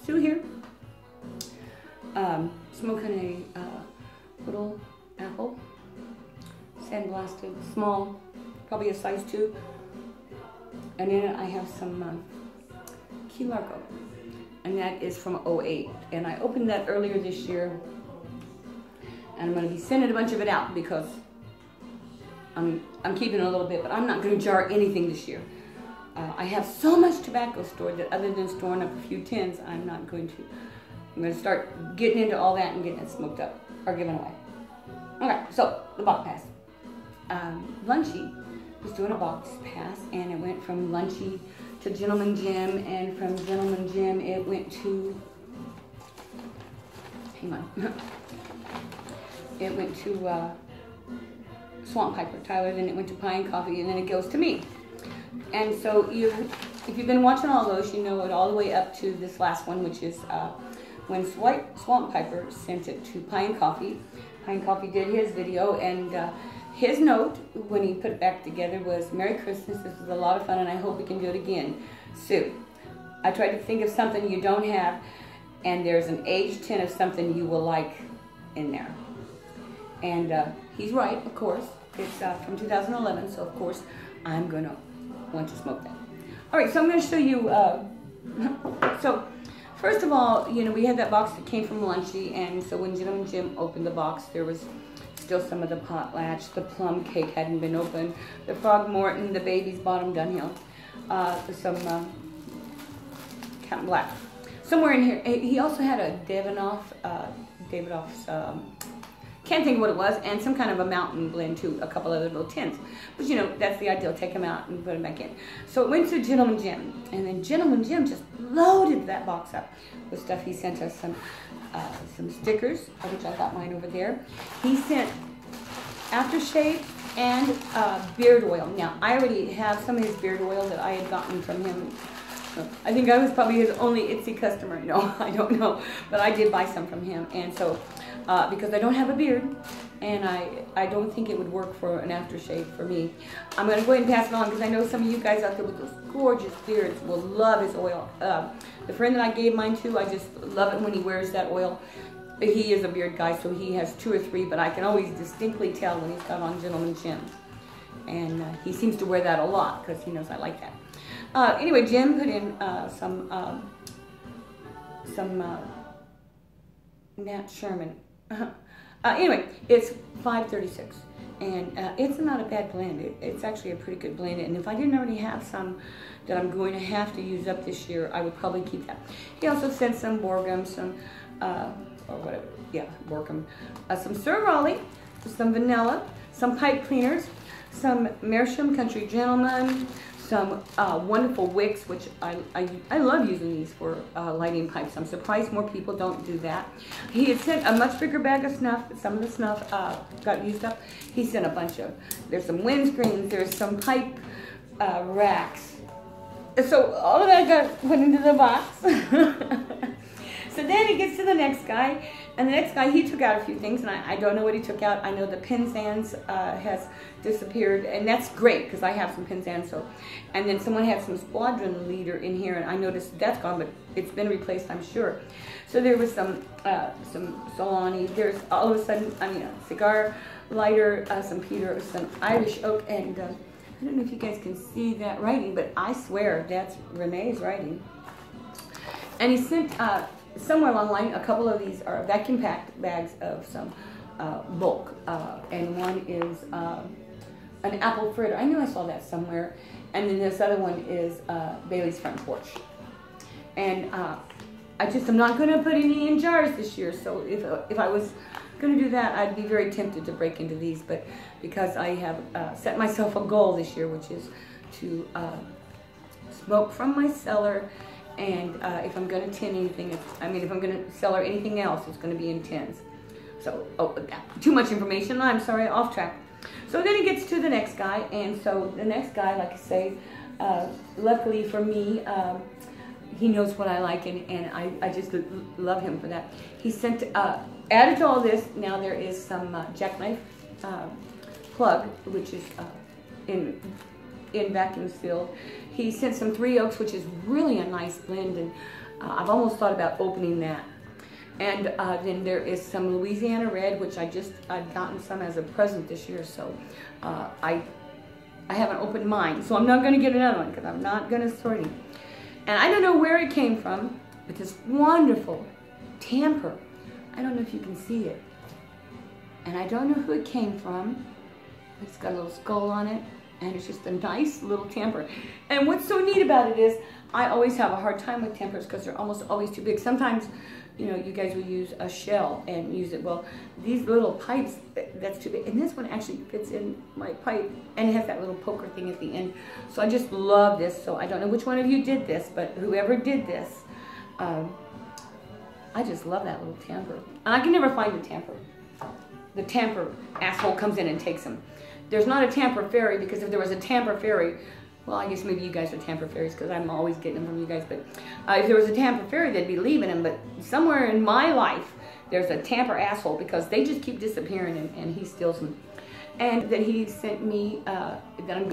Sooo here, smoking a little apple, sandblasted, small, probably a size 2, and in it I have some Key Largo, and that is from '08, and I opened that earlier this year, and I'm going to be sending a bunch of it out because I'm keeping a little bit, but I'm not going to jar anything this year. I have so much tobacco stored that other than storing up a few tins, I'm going to start getting into all that and getting it smoked up or given away. Okay, so the box pass. Lunchie was doing a box pass, and it went from Lunchie to Gentleman Jim, and from Gentleman Jim it went to, hang on, it went to Swamp Piper Tyler, then it went to Pie and Coffee, and then it goes to me. And so if you've been watching all those, you know it all the way up to this last one, which is when Swamp Piper sent it to Pie and Coffee. Pie and Coffee did his video, and his note when he put it back together was, "Merry Christmas, this was a lot of fun and I hope we can do it again. Sue, I tried to think of something you don't have, and there's an aged tin of something you will like in there." And he's right, of course. It's from 2011, so of course I'm going to want to smoke that. All right, so I'm going to show you, so first of all, you know, we had that box that came from Lunchie, and so when Gentleman Jim opened the box, there was still some of the potlatch, the plum cake hadn't been opened, the Frog Morton, the baby's bottom Dunhill, some Captain Black. Somewhere in here, he also had a Davidoff's, can't think of what it was, and some kind of a mountain blend too, a couple other little tins. But you know, that's the ideal, take them out and put them back in. So it went to Gentleman Jim, and then Gentleman Jim just loaded that box up with stuff. He sent us some stickers, which I got mine over there. He sent aftershave and beard oil. Now, I already have some of his beard oil that I had gotten from him. I think I was probably his only Etsy customer. No, I don't know, but I did buy some from him, and so because I don't have a beard, and I don't think it would work for an aftershave for me, I'm going to go ahead and pass it on because I know some of you guys out there with those gorgeous beards will love his oil. The friend that I gave mine to, I just love it when he wears that oil. He is a beard guy, so he has 2 or 3, but I can always distinctly tell when he's got on Gentleman Jim, and he seems to wear that a lot because he knows I like that. Anyway, Jim put in some Nat Sherman. Anyway, it's 536, and it's not a bad blend. It's actually a pretty good blend, and if I didn't already have some that I'm going to have to use up this year, I would probably keep that. He also sent some Borgum, some, or whatever, yeah, Borgum, some Sir Raleigh, some vanilla, some pipe cleaners, some Meerschaum Country Gentleman, some wonderful wicks, which I love using these for lighting pipes. I'm surprised more people don't do that. He had sent a much bigger bag of snuff, but some of the snuff got used up. He sent a bunch of, there's some windscreens, there's some pipe racks. So all of that went into the box. So then he gets to the next guy, and the next guy, he took out a few things, and I don't know what he took out. I know the Penzance has disappeared, and that's great, because I have some Penzance. So, and then someone had some Squadron Leader in here, and I noticed that's gone, but it's been replaced, I'm sure. So there was some Solani, there's all of a sudden, I mean, a cigar lighter, some Peter, some Irish Oak, and I don't know if you guys can see that writing, but I swear that's Renee's writing. And he sent, somewhere along the line, a couple of these are vacuum packed bags of some bulk, and one is an apple fritter. I knew I saw that somewhere. And then this other one is Bailey's Front Porch. And I'm not going to put any in jars this year, so if I was going to do that, I'd be very tempted to break into these, but because I have set myself a goal this year, which is to smoke from my cellar And if I'm going to tin anything, if I'm going to sell her anything else, it's going to be in tins. So, too much information. I'm sorry, off track. So then he gets to the next guy, and so the next guy, like I say, luckily for me, he knows what I like, and I just love him for that. He sent, added to all this, now there is some jackknife plug, which is in vacuum sealed. He sent some 3 Oaks, which is really a nice blend, and I've almost thought about opening that. And then there is some Louisiana Red, which I've gotten some as a present this year, so I haven't opened mine. So I'm not going to get another one because I'm not going to sort it. And I don't know where it came from, but this wonderful tamper. I don't know if you can see it. And I don't know who it came from. It's got a little skull on it, and it's just a nice little tamper. And what's so neat about it is I always have a hard time with tampers because they're almost always too big. Sometimes, you know, you guys will use a shell and use it. Well, these little pipes, that's too big. And this one actually fits in my pipe, and it has that little poker thing at the end. So I just love this. So I don't know which one of you did this, but whoever did this, I just love that little tamper. And I can never find the tamper. The tamper asshole comes in and takes them. There's not a tamper fairy, because if there was a tamper fairy, well, I guess maybe you guys are tamper fairies because I'm always getting them from you guys, but if there was a tamper fairy, they'd be leaving them. But somewhere in my life, there's a tamper asshole, because they just keep disappearing, and he steals them. And then he sent me,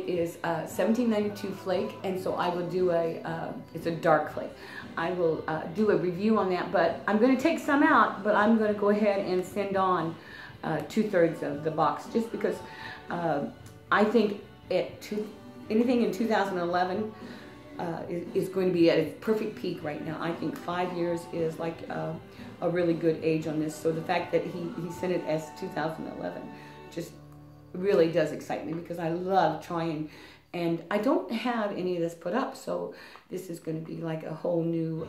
is 1792 flake, and so I will do it's a dark flake. I will do a review on that, but I'm going to take some out, but I'm going to go ahead and send on 2/3 of the box, just because I think anything in 2011 is going to be at its perfect peak right now. I think 5 years is like a really good age on this. So the fact that he sent it as 2011 just really does excite me, because I love trying, and I don't have any of this put up, so this is going to be like a whole new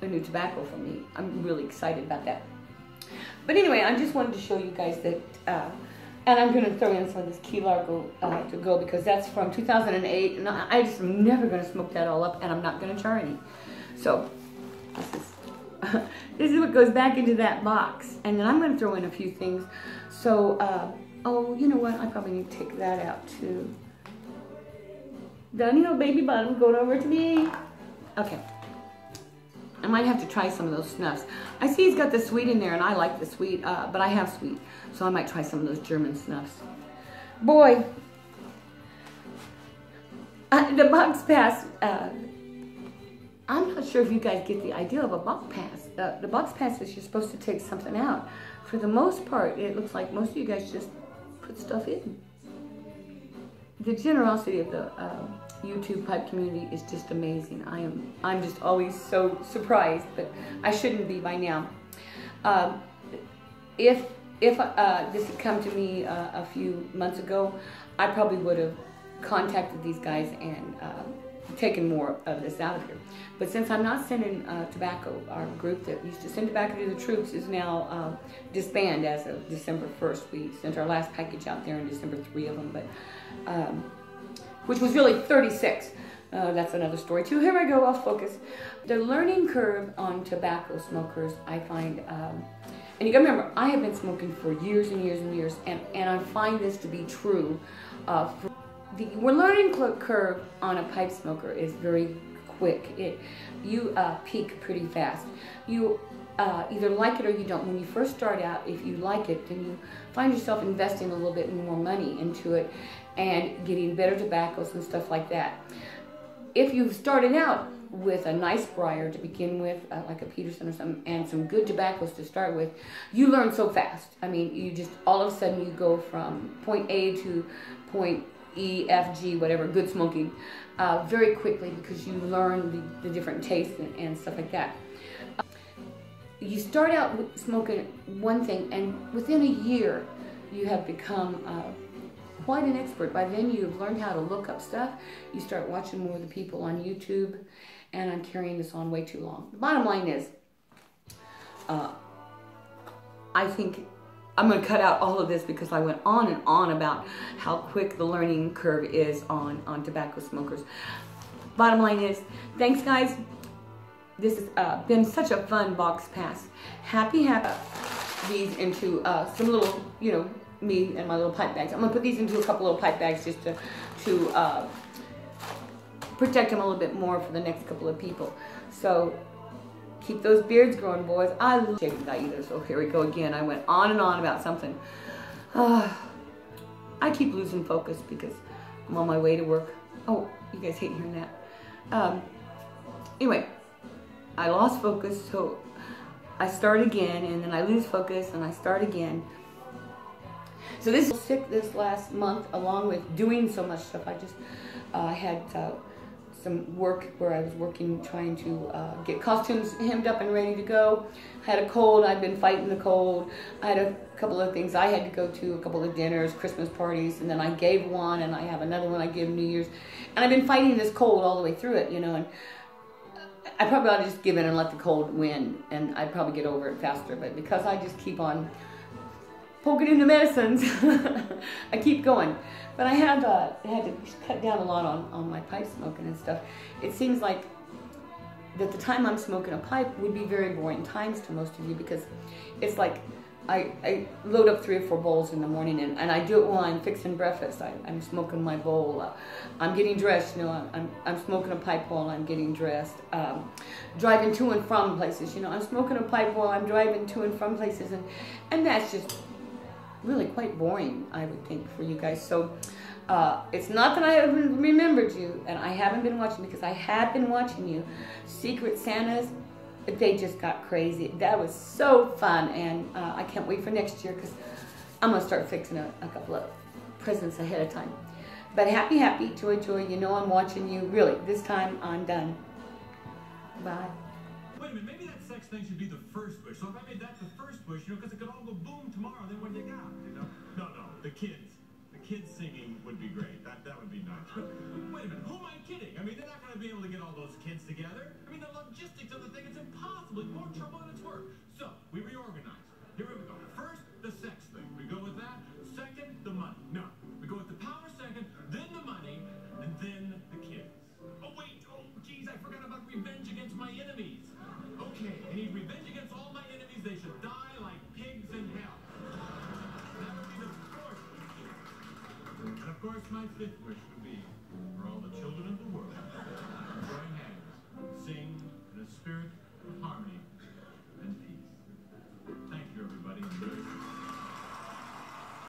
tobacco for me. I'm really excited about that. But anyway, I just wanted to show you guys that, and I'm going to throw in some of this Key Largo to go, because that's from 2008, and I just am never going to smoke that all up, and I'm not going to char any. So this is what goes back into that box, and then I'm going to throw in a few things. So, oh, you know what? I probably need to take that out too. Daniel, baby bottom, going over to me. Okay. I might have to try some of those snuffs. I see he's got the sweet in there, and I like the sweet, but I have sweet, so I might try some of those German snuffs. Boy, the box pass, I'm not sure if you guys get the idea of a box pass. The box pass is you're supposed to take something out. For the most part, it looks like most of you guys just put stuff in. The generosity of the YouTube pipe community is just amazing. I'm just always so surprised, but I shouldn't be by now. If this had come to me a few months ago, I probably would have contacted these guys and taken more of this out of here. But since I'm not sending tobacco, our group that used to send tobacco to the troops is now disbanded as of December 1st. We sent our last package out there in December, 3 of them, but which was really 36. That's another story too. Here I go, off focus. The learning curve on tobacco smokers, I find, and you gotta remember, I have been smoking for years and years and years, and I find this to be true. The learning curve on a pipe smoker is very quick. You peak pretty fast. You either like it or you don't. When you first start out, if you like it, then you find yourself investing a little bit more money into it and getting better tobaccos and stuff like that. If you've started out with a nice briar to begin with, like a Peterson or something, and some good tobaccos to start with, you learn so fast. I mean, you just, all of a sudden you go from point A to point E, F, G, whatever, good smoking, very quickly, because you learn the different tastes and stuff like that. You start out with smoking one thing, and within a year, you have become quite an expert. By then, you've learned how to look up stuff. You start watching more of the people on YouTube, and I'm carrying this on way too long. The bottom line is, I think I'm going to cut out all of this because I went on and on about how quick the learning curve is on tobacco smokers. Bottom line is, Thanks, guys. This has been such a fun box pass. Happy these into some little, you know, me and my little pipe bags. I'm gonna put these into a couple little pipe bags just to protect them a little bit more for the next couple of people. So keep those beards growing, boys. I love shaving guy either. So here we go again. I went on and on about something. I keep losing focus because I'm on my way to work. Oh, you guys hate hearing that. Anyway, I lost focus, so I start again, and then I lose focus, and I start again. So this is sick this last month, along with doing so much stuff. I just had some work where I was working, trying to get costumes hemmed up and ready to go. I had a cold. I've been fighting the cold. I had a couple of things I had to go to, a couple of dinners, Christmas parties, and then I gave one, and I have another one I give New Year's. And I've been fighting this cold all the way through it, you know, and I probably ought to just give in and let the cold win, and I'd probably get over it faster. But because I just keep on poking into medicines, I keep going. But I had to cut down a lot on my pipe smoking and stuff. It seems like that the time I'm smoking a pipe would be very boring times to most of you, because it's like I load up 3 or 4 bowls in the morning, and I do it while I'm fixing breakfast. I'm smoking my bowl. I'm getting dressed. You know, I'm smoking a pipe while I'm getting dressed. Driving to and from places. You know, I'm smoking a pipe while I'm driving to and from places, and that's just really quite boring, I would think, for you guys. So it's not that I haven't remembered you, and I haven't been watching, because I have been watching you. Secret Santas, they just got crazy. That was so fun, and I can't wait for next year, because I'm going to start fixing a couple of presents ahead of time. But happy, joy, you know I'm watching you. Really, this time I'm done. Bye. Wait a minute, maybe that sex thing should be the first wish. So if I made that the first wish, you know, because it could all go boom tomorrow, then what do you got, you know? No, the kids. The kids singing would be great. That would be nice. But wait a minute, who am I kidding? I mean, they're not going to be able to get all those kids together. I mean, the logistics of the thing, it's impossible. It's more trouble than it's worth. So, we reorganize. Here we go. First, the sex thing. We go with that. Second, the money. No, we go with the power second, then the money, and then the kids. Oh, wait. Oh, geez, I forgot about revenge against my enemies. Okay, I need revenge against all my enemies. They should die like pigs in hell. That would be the fourth wish. And of course, my fifth wish would be for all the children of the world to join hands, sing in a spirit of harmony